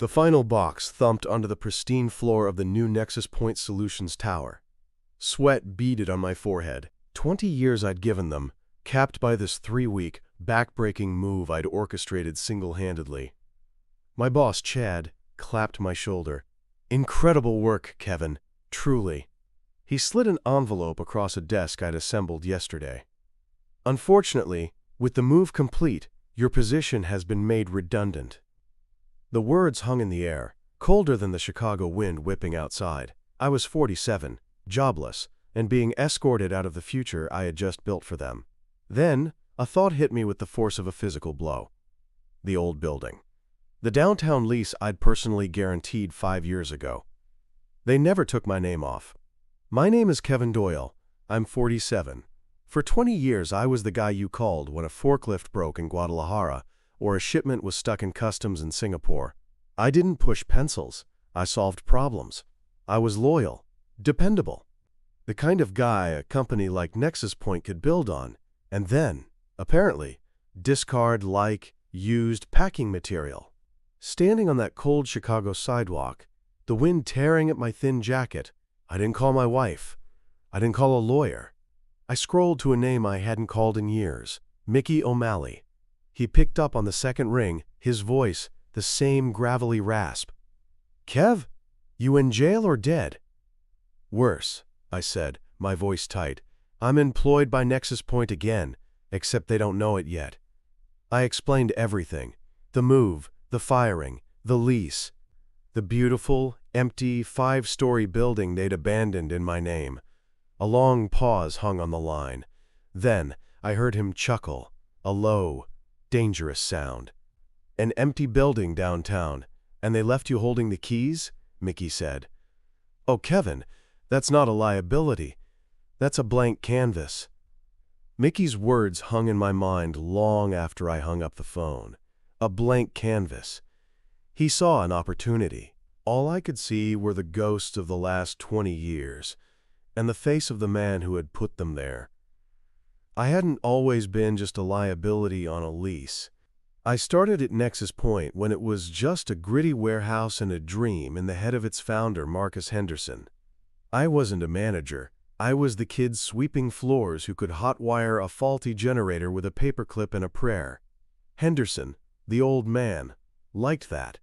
The final box thumped onto the pristine floor of the new Nexus Point Solutions tower. Sweat beaded on my forehead. 20 years I'd given them, capped by this 3-week, back-breaking move I'd orchestrated single-handedly. My boss, Chad, clapped my shoulder. "Incredible work, Kevin. Truly." He slid an envelope across a desk I'd assembled yesterday. "Unfortunately, with the move complete, your position has been made redundant." The words hung in the air, colder than the Chicago wind whipping outside. I was 47, jobless, and being escorted out of the future I had just built for them. Then, a thought hit me with the force of a physical blow. The old building. The downtown lease I'd personally guaranteed 5 years ago. They never took my name off. My name is Kevin Doyle. I'm 47. For 20 years I was the guy you called when a forklift broke in Guadalajara or a shipment was stuck in customs in Singapore. I didn't push pencils. I solved problems. I was loyal, dependable. The kind of guy a company like Nexus Point could build on, and then, apparently, discard like used packing material. Standing on that cold Chicago sidewalk, the wind tearing at my thin jacket, I didn't call my wife. I didn't call a lawyer. I scrolled to a name I hadn't called in years, Mickey O'Malley. He picked up on the second ring, his voice, the same gravelly rasp. "Kev, you in jail or dead?" "Worse," I said, my voice tight. "I'm employed by Nexus Point again, except they don't know it yet." I explained everything. The move, the firing, the lease. The beautiful, empty, 5-story building they'd abandoned in my name. A long pause hung on the line. Then I heard him chuckle, a low, dangerous sound. "An empty building downtown, and they left you holding the keys?" Mickey said. "Oh, Kevin, that's not a liability. That's a blank canvas." Mickey's words hung in my mind long after I hung up the phone. A blank canvas. He saw an opportunity. All I could see were the ghosts of the last 20 years, and the face of the man who had put them there. I hadn't always been just a liability on a lease. I started at Nexus Point when it was just a gritty warehouse and a dream in the head of its founder, Marcus Henderson. I wasn't a manager. I was the kid sweeping floors who could hotwire a faulty generator with a paperclip and a prayer. Henderson, the old man, liked that.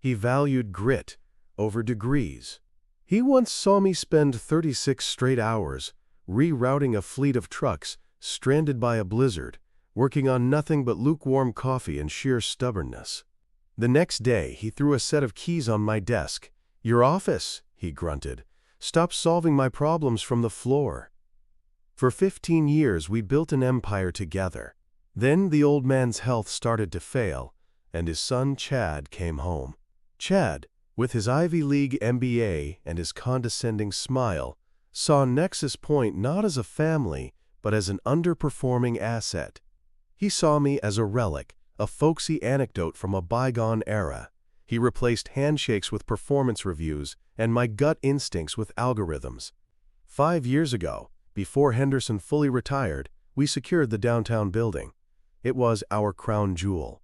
He valued grit over degrees. He once saw me spend 36 straight hours rerouting a fleet of trucks stranded by a blizzard, working on nothing but lukewarm coffee and sheer stubbornness. The next day, he threw a set of keys on my desk. "Your office," he grunted. "Stop solving my problems from the floor." For 15 years, we built an empire together. Then the old man's health started to fail, and his son Chad came home. Chad, with his Ivy League MBA and his condescending smile, saw Nexus Point not as a family, but as an underperforming asset. He saw me as a relic, a folksy anecdote from a bygone era. He replaced handshakes with performance reviews and my gut instincts with algorithms. 5 years ago, before Henderson fully retired, we secured the downtown building. It was our crown jewel.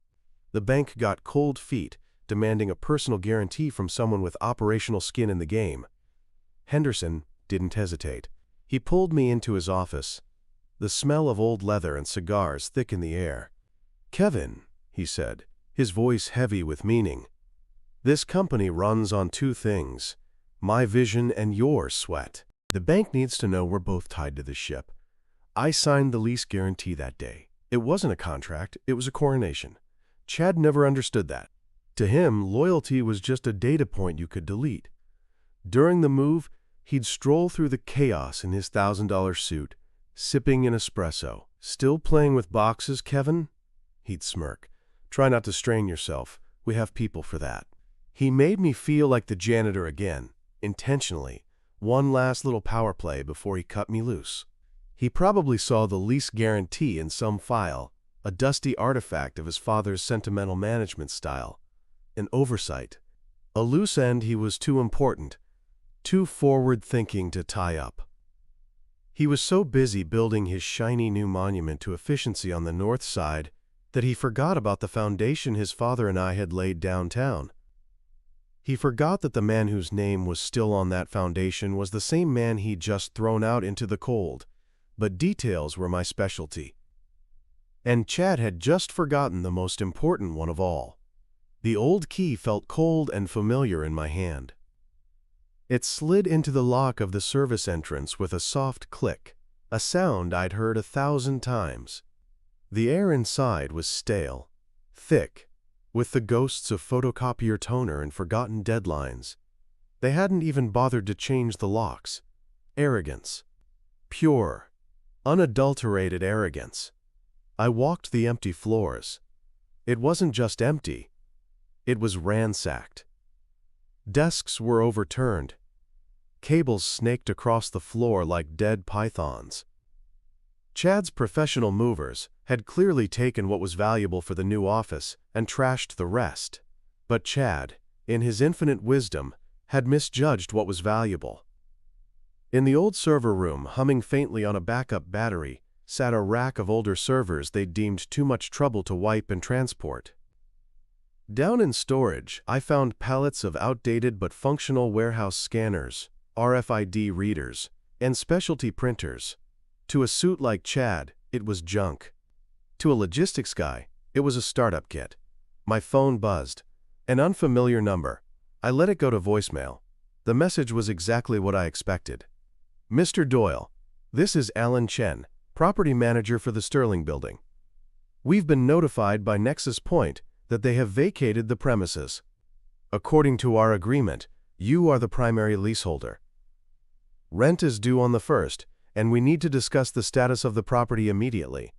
The bank got cold feet, demanding a personal guarantee from someone with operational skin in the game. Henderson didn't hesitate. He pulled me into his office. The smell of old leather and cigars thick in the air. "Kevin," he said, his voice heavy with meaning, "this company runs on 2 things, my vision and your sweat. The bank needs to know we're both tied to this ship. I signed the lease guarantee that day. It wasn't a contract, it was a coronation. Chad never understood that. To him, loyalty was just a data point you could delete. During the move, he'd stroll through the chaos in his $1,000 suit, sipping an espresso. "Still playing with boxes, Kevin?" He'd smirk. "Try not to strain yourself. We have people for that." He made me feel like the janitor again, intentionally, one last little power play before he cut me loose. He probably saw the lease guarantee in some file, a dusty artifact of his father's sentimental management style. An oversight. A loose end he was too important, too forward-thinking to tie up. He was so busy building his shiny new monument to efficiency on the north side that he forgot about the foundation his father and I had laid downtown. He forgot that the man whose name was still on that foundation was the same man he'd just thrown out into the cold. But details were my specialty. And Chad had just forgotten the most important one of all. The old key felt cold and familiar in my hand. It slid into the lock of the service entrance with a soft click, a sound I'd heard 1,000 times. The air inside was stale, thick, with the ghosts of photocopier toner and forgotten deadlines. They hadn't even bothered to change the locks. Arrogance. Pure, unadulterated arrogance. I walked the empty floors. It wasn't just empty. It was ransacked. Desks were overturned. Cables snaked across the floor like dead pythons. Chad's professional movers had clearly taken what was valuable for the new office and trashed the rest. But Chad, in his infinite wisdom, had misjudged what was valuable. In the old server room, humming faintly on a backup battery, sat a rack of older servers they'd deemed too much trouble to wipe and transport. Down in storage, I found pallets of outdated but functional warehouse scanners, RFID readers, and specialty printers. To a suit like Chad, it was junk. To a logistics guy, it was a startup kit. My phone buzzed. An unfamiliar number. I let it go to voicemail. The message was exactly what I expected. Mr. Doyle, this is Alan Chen, property manager for the Sterling Building. We've been notified by Nexus Point that they have vacated the premises. According to our agreement, you are the primary leaseholder. Rent is due on the 1st, and we need to discuss the status of the property immediately.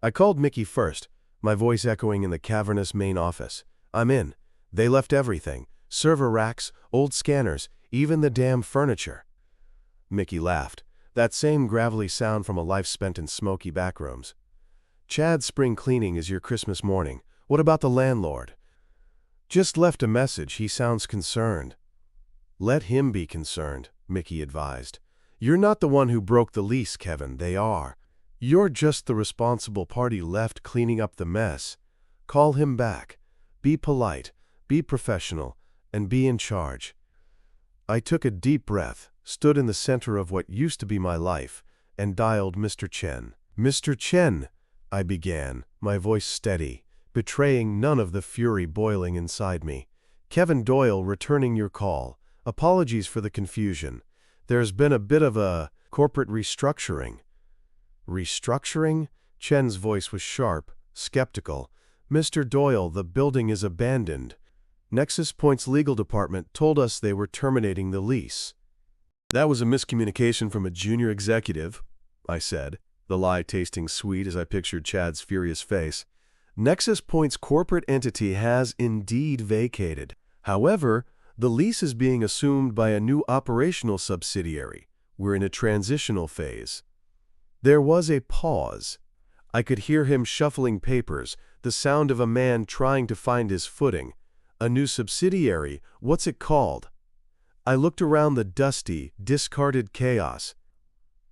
I called Mickey first, my voice echoing in the cavernous main office. I'm in. They left everything. Server racks, old scanners, even the damn furniture. Mickey laughed, that same gravelly sound from a life spent in smoky backrooms. Chad's spring cleaning is your Christmas morning. What about the landlord? Just left a message. He sounds concerned. Let him be concerned, Mickey advised. You're not the one who broke the lease, Kevin. They are. You're just the responsible party left cleaning up the mess. Call him back. Be polite, be professional, and be in charge. I took a deep breath, stood in the center of what used to be my life, and dialed Mr. Chen. Mr. Chen, I began, my voice steady, betraying none of the fury boiling inside me. Kevin Doyle returning your call. Apologies for the confusion. There's been a bit of a corporate restructuring. Restructuring? Chen's voice was sharp, skeptical. Mr. Doyle, the building is abandoned. Nexus Point's legal department told us they were terminating the lease. That was a miscommunication from a junior executive, I said, the lie tasting sweet as I pictured Chad's furious face. Nexus Point's corporate entity has indeed vacated. However, the lease is being assumed by a new operational subsidiary. We're in a transitional phase. There was a pause. I could hear him shuffling papers, the sound of a man trying to find his footing. A new subsidiary, what's it called? I looked around the dusty, discarded chaos.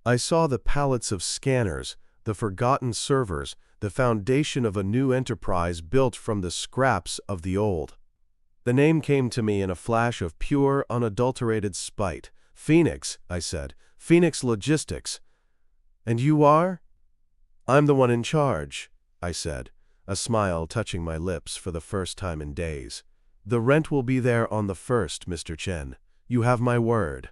I saw the pallets of scanners, the forgotten servers, the foundation of a new enterprise built from the scraps of the old. The name came to me in a flash of pure, unadulterated spite. Phoenix, I said. Phoenix Logistics. And you are? I'm the one in charge, I said, a smile touching my lips for the first time in days. The rent will be there on the 1st, Mr. Chen. You have my word.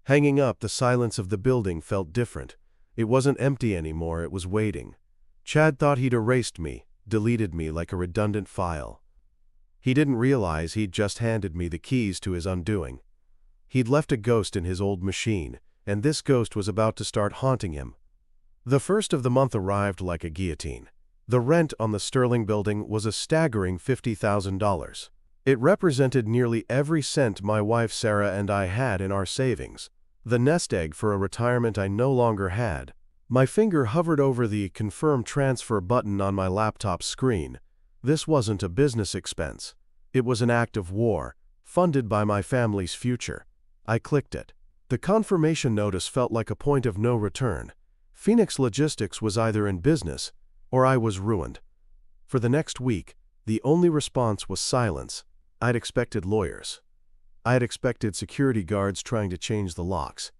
Hanging up, the silence of the building felt different. It wasn't empty anymore, it was waiting. Chad thought he'd erased me, deleted me like a redundant file. He didn't realize he'd just handed me the keys to his undoing. He'd left a ghost in his old machine, and this ghost was about to start haunting him. The 1st of the month arrived like a guillotine. The rent on the Sterling Building was a staggering $50,000. It represented nearly every cent my wife Sarah and I had in our savings, the nest egg for a retirement I no longer had. My finger hovered over the confirm transfer button on my laptop screen. This wasn't a business expense. It was an act of war, funded by my family's future. I clicked it. The confirmation notice felt like a point of no return. Phoenix Logistics was either in business, or I was ruined. For the next week, the only response was silence. I'd expected lawyers. I had expected security guards trying to change the locks.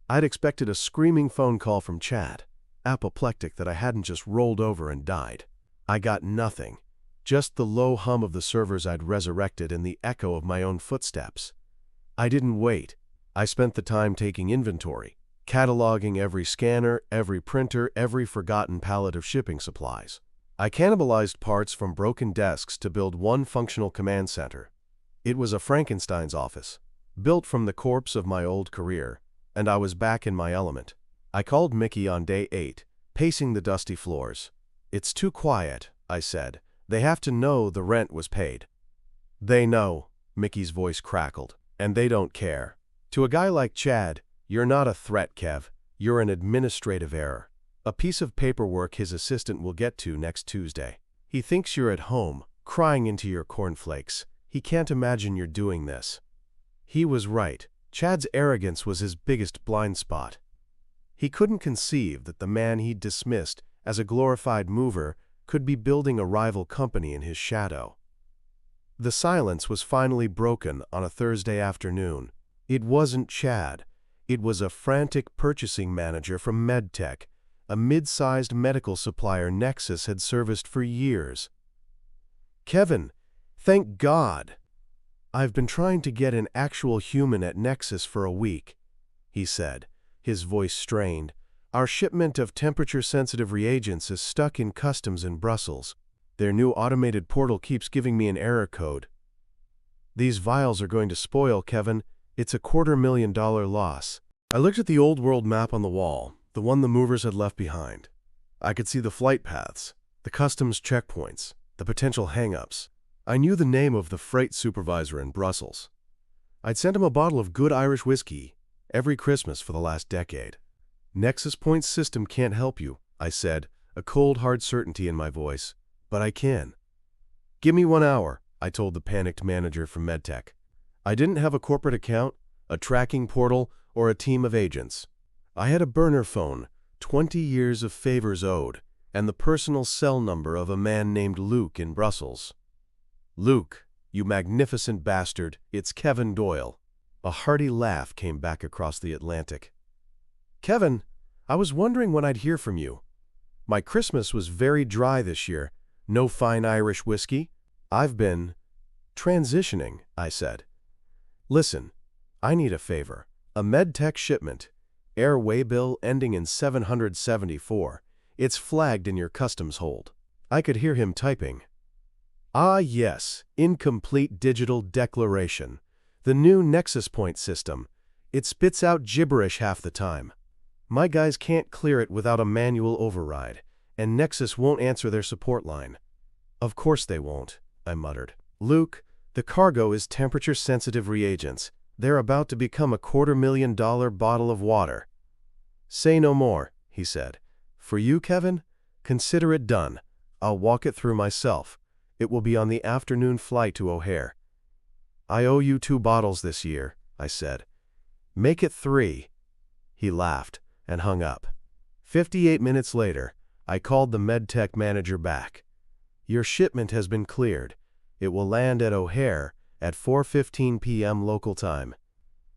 I'd expected a screaming phone call from Chad, apoplectic that I hadn't just rolled over and died. I got nothing, just the low hum of the servers I'd resurrected and the echo of my own footsteps. I didn't wait. I spent the time taking inventory, cataloging every scanner, every printer, every forgotten pallet of shipping supplies. I cannibalized parts from broken desks to build one functional command center. It was a Frankenstein's office, built from the corpse of my old career, and I was back in my element. I called Mickey on day 8, pacing the dusty floors. "It's too quiet," I said. "They have to know the rent was paid." "They know," Mickey's voice crackled, "and they don't care. To a guy like Chad, you're not a threat, Kev. You're an administrative error. A piece of paperwork his assistant will get to next Tuesday. He thinks you're at home, crying into your cornflakes. He can't imagine you're doing this." He was right. Chad's arrogance was his biggest blind spot. He couldn't conceive that the man he'd dismissed as a glorified mover could be building a rival company in his shadow. The silence was finally broken on a Thursday afternoon. It wasn't Chad. It was a frantic purchasing manager from MedTech, a mid-sized medical supplier Nexus had serviced for years. "Kevin, thank God. I've been trying to get an actual human at Nexus for a week," he said, his voice strained. "Our shipment of temperature-sensitive reagents is stuck in customs in Brussels. Their new automated portal keeps giving me an error code. These vials are going to spoil, Kevin. It's a $250,000 loss." I looked at the old world map on the wall, the one the movers had left behind. I could see the flight paths, the customs checkpoints, the potential hang-ups. I knew the name of the freight supervisor in Brussels. I'd sent him a bottle of good Irish whiskey every Christmas for the last decade. "Nexus Point's system can't help you," I said, a cold, hard certainty in my voice. "But I can." "Give me 1 hour," I told the panicked manager from MedTech. I didn't have a corporate account, a tracking portal, or a team of agents. I had a burner phone, 20 years of favors owed, and the personal cell number of a man named Luke in Brussels. "Luke, you magnificent bastard, it's Kevin Doyle." A hearty laugh came back across the Atlantic. "Kevin, I was wondering when I'd hear from you. My Christmas was very dry this year. No fine Irish whiskey. I've been transitioning," I said. "Listen, I need a favor. A MedTech shipment, air waybill ending in 774. It's flagged in your customs hold." I could hear him typing. "Ah yes, incomplete digital declaration. The new Nexus Point system. It spits out gibberish half the time. My guys can't clear it without a manual override, and Nexus won't answer their support line." "Of course they won't," I muttered. "Luke, the cargo is temperature-sensitive reagents. They're about to become a $250,000 bottle of water." "Say no more," he said. "For you, Kevin, consider it done. I'll walk it through myself. It will be on the afternoon flight to O'Hare." "I owe you 2 bottles this year," I said. "Make it 3. He laughed and hung up. 58 minutes later, I called the MedTech manager back. "Your shipment has been cleared. It will land at O'Hare at 4:15 p.m. local time.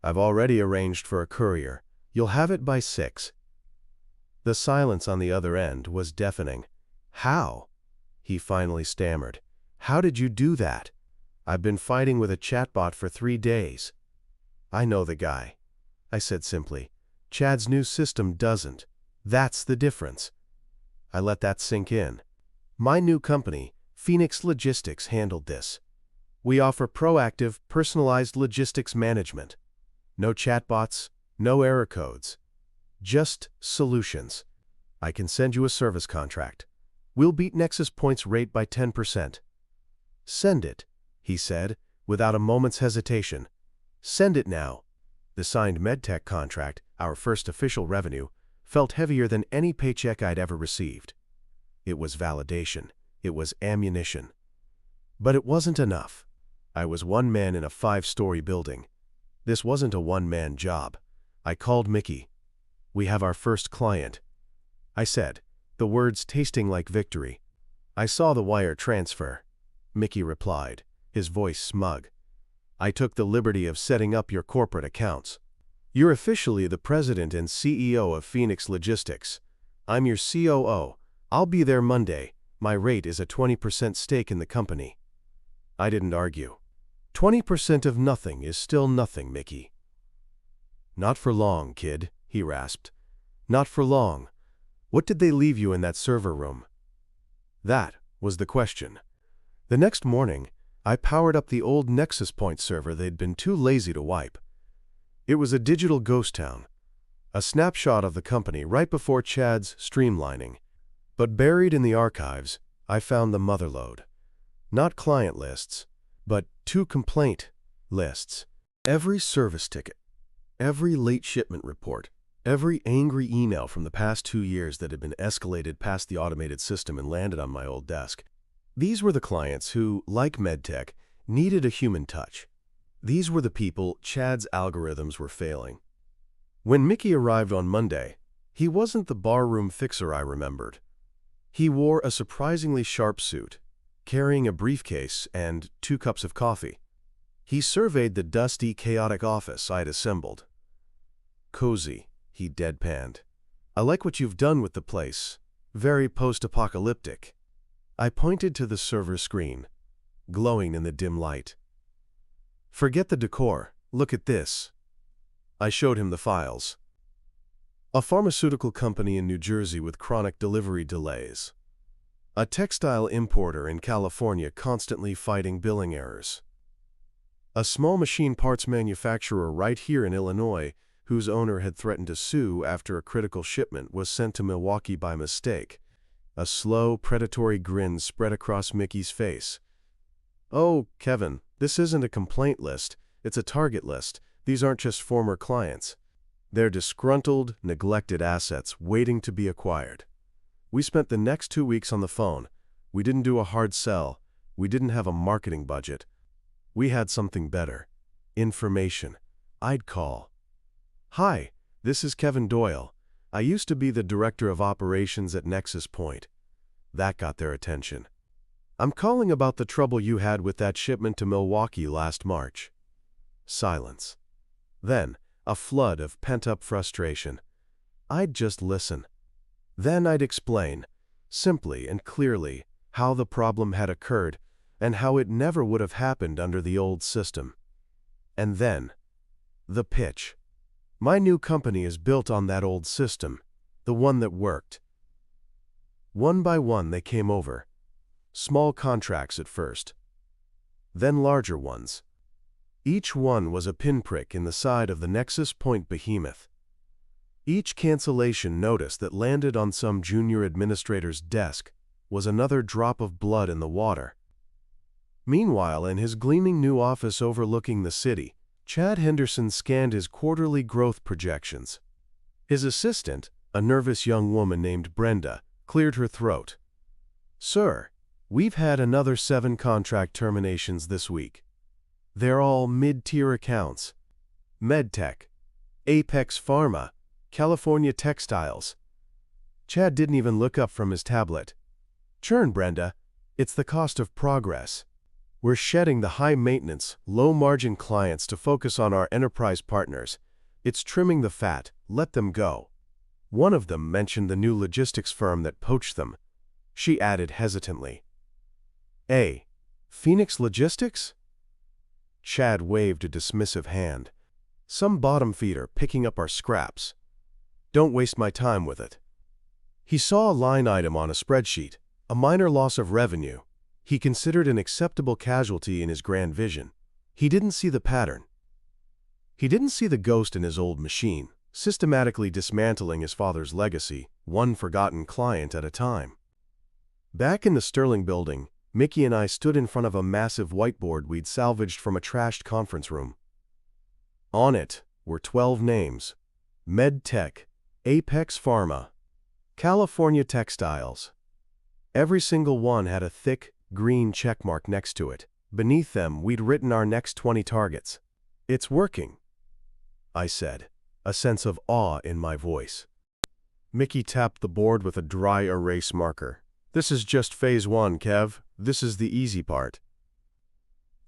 I've already arranged for a courier. You'll have it by 6. The silence on the other end was deafening. "How?" he finally stammered. "How did you do that? I've been fighting with a chatbot for 3 days." "I know the guy," I said simply. "Chad's new system doesn't. That's the difference." I let that sink in. My new company, Phoenix Logistics, handled this. We offer proactive, personalized logistics management. No chatbots, no error codes. Just solutions. I can send you a service contract. We'll beat Nexus Point's rate by 10%. "Send it," he said, without a moment's hesitation. "Send it now." The signed MedTech contract, our first official revenue, felt heavier than any paycheck I'd ever received. It was validation. It was ammunition. But it wasn't enough. I was one man in a 5-story building. This wasn't a one-man job. I called Mickey. "We have our first client," I said, the words tasting like victory. "I saw the wire transfer," Mickey replied. his voice smug. "I took the liberty of setting up your corporate accounts. You're officially the president and CEO of Phoenix Logistics. I'm your COO. I'll be there Monday. My rate is a 20% stake in the company." I didn't argue. 20% of nothing is still nothing, Mickey. "Not for long, kid," he rasped. "Not for long. What did they leave you in that server room?" That was the question. The next morning, I powered up the old Nexus Point server they'd been too lazy to wipe. It was a digital ghost town, a snapshot of the company right before Chad's streamlining. But buried in the archives, I found the motherlode. Not client lists, but 2 complaint lists. Every service ticket, every late shipment report, every angry email from the past 2 years that had been escalated past the automated system and landed on my old desk. These were the clients who, like MedTech, needed a human touch. These were the people Chad's algorithms were failing. When Mickey arrived on Monday, he wasn't the barroom fixer I remembered. He wore a surprisingly sharp suit, carrying a briefcase and 2 cups of coffee. He surveyed the dusty, chaotic office I'd assembled. "Cozy," he deadpanned. "I like what you've done with the place. Very post-apocalyptic." I pointed to the server screen, glowing in the dim light. "Forget the decor. Look at this." I showed him the files. A pharmaceutical company in New Jersey with chronic delivery delays. A textile importer in California constantly fighting billing errors. A small machine parts manufacturer right here in Illinois whose owner had threatened to sue after a critical shipment was sent to Milwaukee by mistake. A slow, predatory grin spread across Mickey's face. "Oh, Kevin, this isn't a complaint list. It's a target list. These aren't just former clients. They're disgruntled, neglected assets waiting to be acquired. We spent the next 2 weeks on the phone. We didn't do a hard sell. We didn't have a marketing budget. We had something better. Information. I'd call. Hi, this is Kevin Doyle. I used to be the director of operations at Nexus Point." That got their attention. "I'm calling about the trouble you had with that shipment to Milwaukee last March." Silence. Then, a flood of pent-up frustration. I'd just listen. Then I'd explain, simply and clearly, how the problem had occurred and how it never would have happened under the old system. And then, the pitch. My new company is built on that old system, the one that worked. One by one they came over. Small contracts at first. Then larger ones. Each one was a pinprick in the side of the Nexus Point behemoth. Each cancellation notice that landed on some junior administrator's desk was another drop of blood in the water. Meanwhile, in his gleaming new office overlooking the city, Chad Henderson scanned his quarterly growth projections. His assistant, a nervous young woman named Brenda, cleared her throat. "Sir, we've had another 7 contract terminations this week. They're all mid-tier accounts. MedTech, Apex Pharma, California Textiles." Chad didn't even look up from his tablet. "Churn, Brenda. It's the cost of progress. We're shedding the high-maintenance, low-margin clients to focus on our enterprise partners. It's trimming the fat. Let them go." One of them mentioned the new logistics firm that poached them. She added hesitantly, Phoenix Logistics?" Chad waved a dismissive hand. "Some bottom feeder picking up our scraps. Don't waste my time with it." He saw a line item on a spreadsheet, a minor loss of revenue. He considered an acceptable casualty in his grand vision. He didn't see the pattern. He didn't see the ghost in his old machine, systematically dismantling his father's legacy, one forgotten client at a time. Back in the Sterling building, Mickey and I stood in front of a massive whiteboard we'd salvaged from a trashed conference room. On it were 12 names: MedTech, Apex Pharma, California Textiles. Every single one had a thick, green checkmark next to it. Beneath them, we'd written our next 20 targets. "It's working," I said, a sense of awe in my voice. Mickey tapped the board with a dry erase marker. "This is just phase 1, Kev. This is the easy part."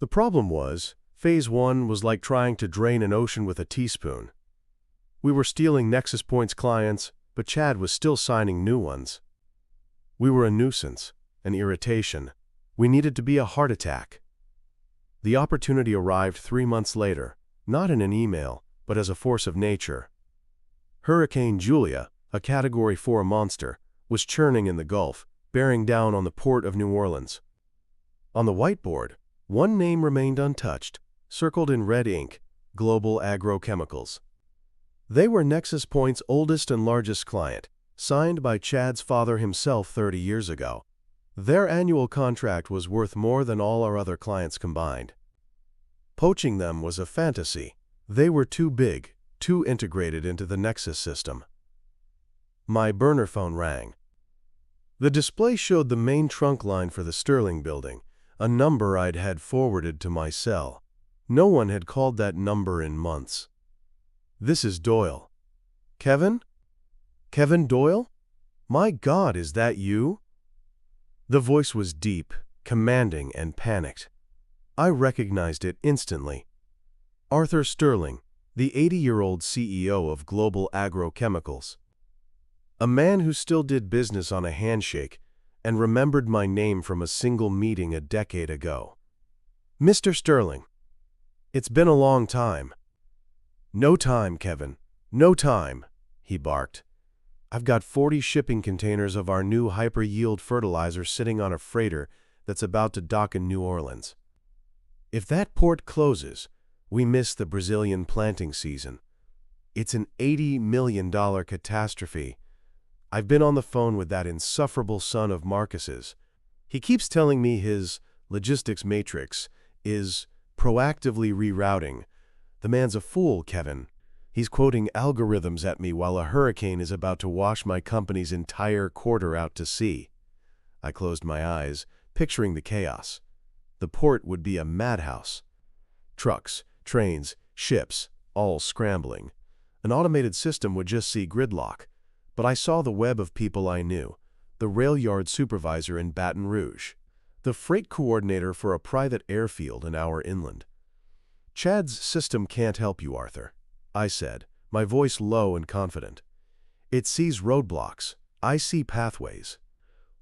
The problem was, Phase 1 was like trying to drain an ocean with a teaspoon. We were stealing Nexus Point's clients, but Chad was still signing new ones. We were a nuisance, an irritation. We needed to be a heart attack. The opportunity arrived 3 months later, not in an email, but as a force of nature. Hurricane Julia, a Category 4 monster, was churning in the Gulf, bearing down on the port of New Orleans. On the whiteboard, one name remained untouched, circled in red ink: Global Agrochemicals. They were Nexus Point's oldest and largest client, signed by Chad's father himself 30 years ago. Their annual contract was worth more than all our other clients combined. Poaching them was a fantasy. They were too big, too integrated into the Nexus system. My burner phone rang. The display showed the main trunk line for the Sterling building, a number I'd had forwarded to my cell. No one had called that number in months. "This is Doyle." "Kevin? Kevin Doyle? My God, is that you?" The voice was deep, commanding, and panicked. I recognized it instantly. Arthur Sterling, the 80-year-old CEO of Global Agrochemicals. A man who still did business on a handshake and remembered my name from a single meeting a decade ago. "Mr. Sterling, it's been a long time." "No time, Kevin, no time," he barked. "I've got 40 shipping containers of our new hyper-yield fertilizer sitting on a freighter that's about to dock in New Orleans. If that port closes, we miss the Brazilian planting season. It's an $80 million catastrophe. I've been on the phone with that insufferable son of Marcus's. He keeps telling me his logistics matrix is proactively rerouting. The man's a fool, Kevin. He's quoting algorithms at me while a hurricane is about to wash my company's entire quarter out to sea." I closed my eyes, picturing the chaos. The port would be a madhouse. Trucks, trains, ships, all scrambling. An automated system would just see gridlock. But I saw the web of people I knew: the rail yard supervisor in Baton Rouge, the freight coordinator for a private airfield an hour inland. "Chad's system can't help you, Arthur," I said, my voice low and confident. "It sees roadblocks. I see pathways."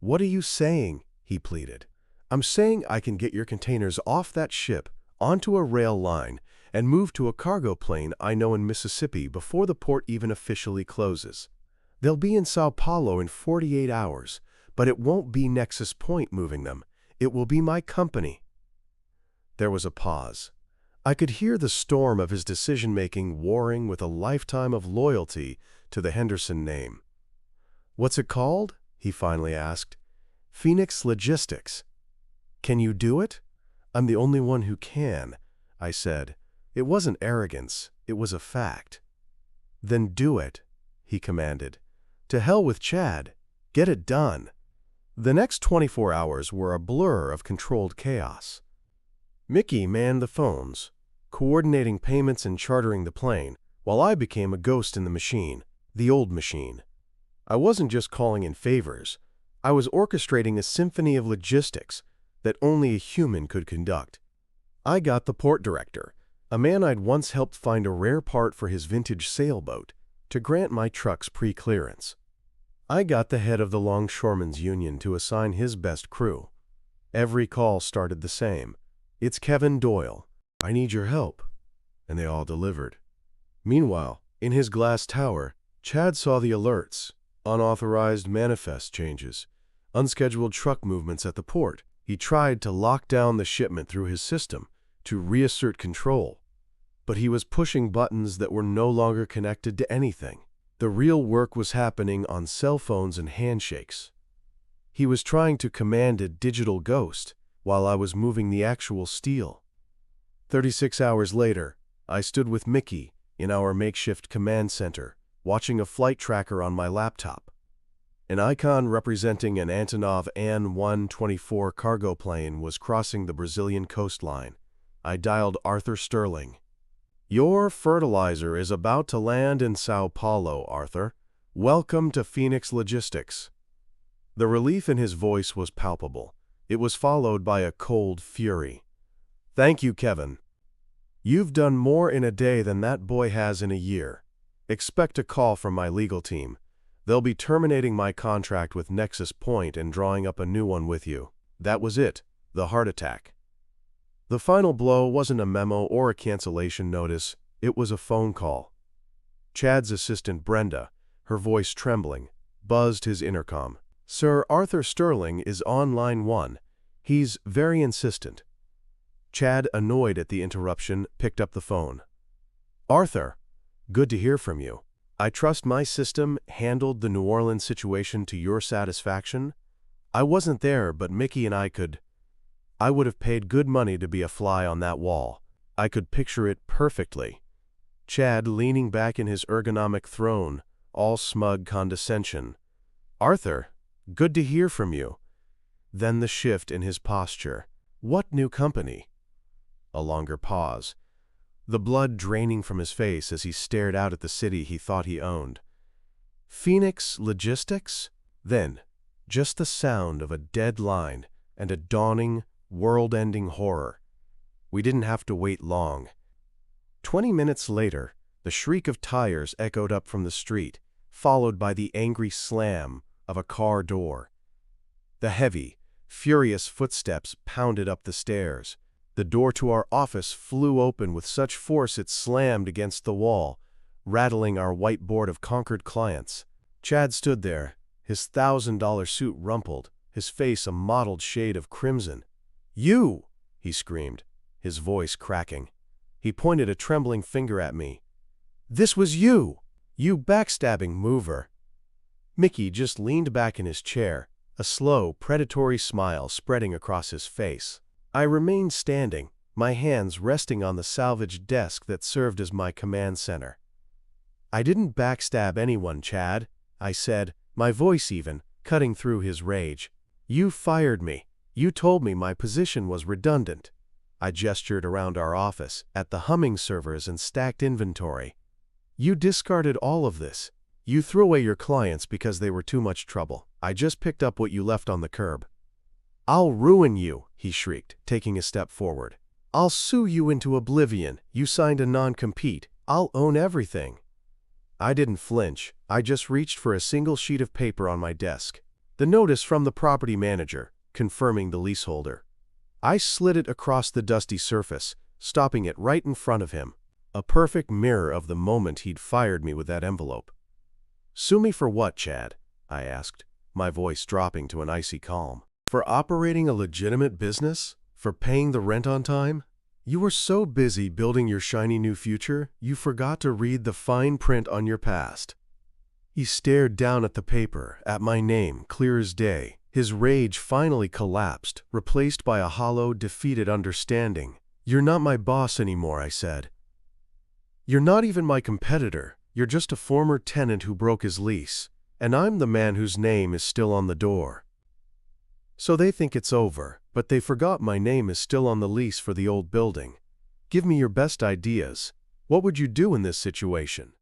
"What are you saying?" he pleaded. "I'm saying I can get your containers off that ship, onto a rail line, and move to a cargo plane I know in Mississippi before the port even officially closes. They'll be in Sao Paulo in 48 hours, but it won't be Nexus Point moving them. It will be my company." There was a pause. I could hear the storm of his decision-making warring with a lifetime of loyalty to the Henderson name. "What's it called?" he finally asked. "Phoenix Logistics." "Can you do it?" "I'm the only one who can," I said. It wasn't arrogance, it was a fact. "Then do it," he commanded. "To hell with Chad. Get it done." The next 24 hours were a blur of controlled chaos. Mickey manned the phones, coordinating payments and chartering the plane, while I became a ghost in the machine, the old machine. I wasn't just calling in favors. I was orchestrating a symphony of logistics that only a human could conduct. I got the port director, a man I'd once helped find a rare part for his vintage sailboat, to grant my trucks pre-clearance. I got the head of the Longshoremen's Union to assign his best crew. Every call started the same. "It's Kevin Doyle. I need your help." And they all delivered. Meanwhile, in his glass tower, Chad saw the alerts: unauthorized manifest changes, unscheduled truck movements at the port. He tried to lock down the shipment through his system, to reassert control. But he was pushing buttons that were no longer connected to anything. The real work was happening on cell phones and handshakes. He was trying to command a digital ghost, while I was moving the actual steel. 36 hours later, I stood with Mickey in our makeshift command center, watching a flight tracker on my laptop. An icon representing an Antonov An-124 cargo plane was crossing the Brazilian coastline. I dialed Arthur Sterling. "Your fertilizer is about to land in Sao Paulo, Arthur. Welcome to Phoenix Logistics." The relief in his voice was palpable. It was followed by a cold fury. Thank you, Kevin. You've done more in a day than that boy has in a year. Expect a call from my legal team. They'll be terminating my contract with Nexus Point and drawing up a new one with you. That was it, the heart attack. The final blow wasn't a memo or a cancellation notice, it was a phone call. Chad's assistant Brenda, her voice trembling, buzzed his intercom. Sir Arthur Sterling is on line 1. He's very insistent. Chad, annoyed at the interruption, picked up the phone. Arthur, good to hear from you. I trust my system handled the New Orleans situation to your satisfaction. I wasn't there, but Mickey and I would have paid good money to be a fly on that wall. I could picture it perfectly. Chad leaning back in his ergonomic throne, all smug condescension. Arthur, good to hear from you. Then the shift in his posture. What new company? A longer pause. The blood draining from his face as he stared out at the city he thought he owned. Phoenix Logistics? Then, just the sound of a dead line and a dawning, world-ending horror. We didn't have to wait long. 20 minutes later, the shriek of tires echoed up from the street, followed by the angry slam of a car door. The heavy, furious footsteps pounded up the stairs. The door to our office flew open with such force it slammed against the wall, rattling our whiteboard of conquered clients. Chad stood there, his $1,000 suit rumpled, his face a mottled shade of crimson. You! He screamed, his voice cracking. He pointed a trembling finger at me. This was you! You backstabbing mover! Mickey just leaned back in his chair, a slow, predatory smile spreading across his face. I remained standing, my hands resting on the salvage desk that served as my command center. I didn't backstab anyone, Chad, I said, my voice even, cutting through his rage. You fired me. You told me my position was redundant. I gestured around our office, at the humming servers and stacked inventory. You discarded all of this. You threw away your clients because they were too much trouble. I just picked up what you left on the curb. I'll ruin you, he shrieked, taking a step forward. I'll sue you into oblivion. You signed a non-compete. I'll own everything. I didn't flinch. I just reached for a single sheet of paper on my desk. The notice from the property manager, confirming the leaseholder. I slid it across the dusty surface, stopping it right in front of him, a perfect mirror of the moment he'd fired me with that envelope. Sue me for what, Chad? I asked, my voice dropping to an icy calm. For operating a legitimate business? For paying the rent on time? You were so busy building your shiny new future, you forgot to read the fine print on your past. He stared down at the paper, at my name, clear as day. His rage finally collapsed, replaced by a hollow, defeated understanding. You're not my boss anymore, I said. You're not even my competitor. You're just a former tenant who broke his lease, and I'm the man whose name is still on the door. So they think it's over, but they forgot my name is still on the lease for the old building. Give me your best ideas. What would you do in this situation?